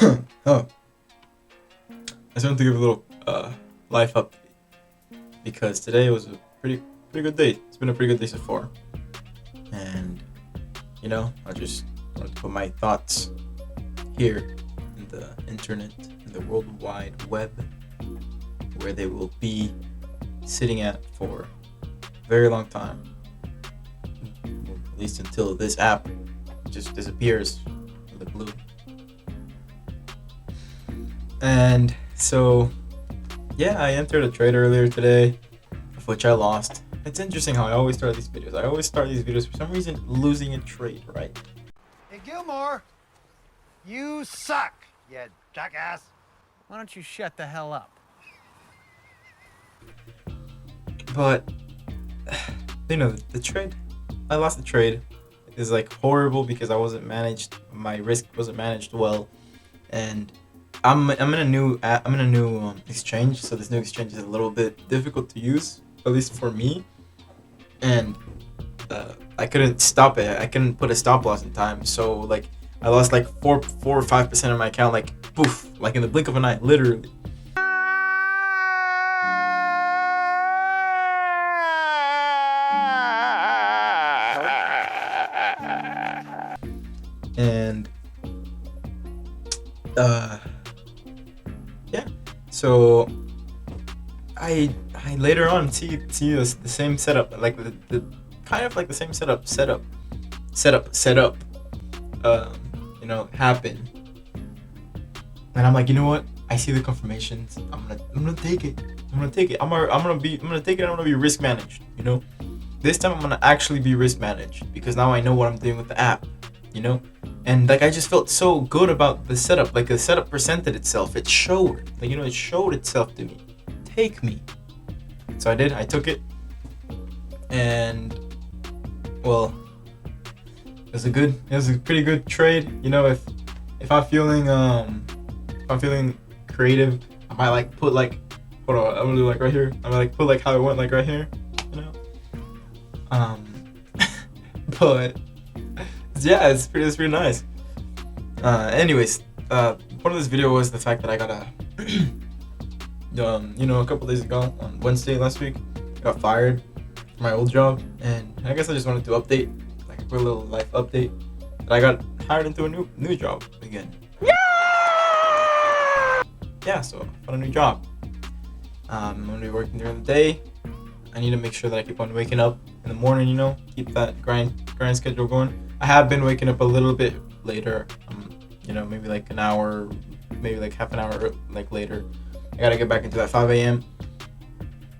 Oh, I just wanted to give a little life update because today was a pretty good day. It's been a pretty good day so far, and I just wanted to put my thoughts here in the internet, in the World Wide Web, where they will be sitting at for a very long time, at least until this app just disappears in the blue. And so, yeah, I entered a trade earlier today, of which I lost. It's interesting how I always start these videos. I always start these videos for some reason losing a trade, right? Hey, Gilmore, you suck, you jackass. Why don't you shut the hell up? But, the trade, I lost the trade. Is like horrible because my risk wasn't managed well, and I'm in a new exchange, so this new exchange is a little bit difficult to use, at least for me, and I couldn't stop it. I couldn't put a stop loss in time, so like I lost like 4 or 5% of my account, like poof, like in the blink of an eye, literally. And yeah, so I later on see the same setup, like the kind of like the same setup happen, and I'm like, you know what, I see the confirmations, I'm gonna take it. I'm gonna take it. I'm gonna take it. I'm gonna be risk managed, this time I'm gonna actually be risk managed because now I know what I'm doing with the app, and like I just felt so good about the setup. Like the setup presented itself. It showed, it showed itself to me. Take me. So I did. I took it, and well, it was a pretty good trade. If I'm feeling creative, I might like put like, hold on, I'm gonna do like right here. I'm gonna like put like how it went like right here, but. Yeah, it's pretty nice. Anyways, part of this video was the fact that I got a couple days ago on Wednesday last week, I got fired from my old job, and I guess I just wanted to update, like a quick little life update, that I got hired into a new job again. Yeah, so I found a new job. I'm gonna be working during the day. I need to make sure that I keep on waking up in the morning, keep that grind schedule going. I have been waking up a little bit later, maybe like an hour, maybe like half an hour like later. I gotta get back into that 5 a.m.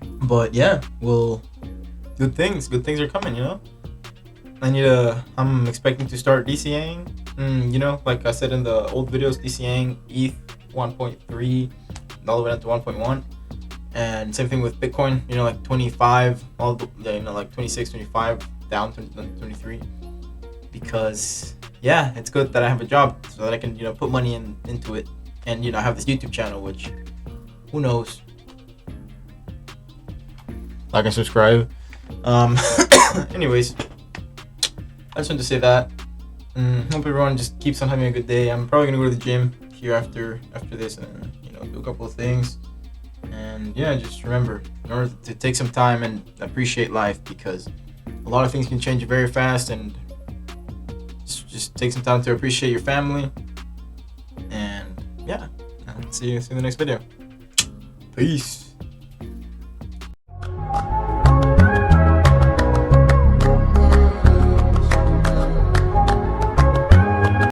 But yeah, well, good things are coming, I'm expecting to start DCAing, like I said in the old videos, DCAing ETH 1.3 all the way down to 1.1. And same thing with Bitcoin, like 25, like 26, 25 down to 23. Because yeah, it's good that I have a job so that I can put money into it, and I have this YouTube channel, which who knows, like and subscribe. Anyways, I just wanted to say that. Hope everyone just keeps on having a good day. I'm probably gonna go to the gym here after this, and do a couple of things. And yeah, just remember, in order to take some time and appreciate life, because a lot of things can change very fast, and just take some time to appreciate your family. And yeah, see you in the next video. Peace.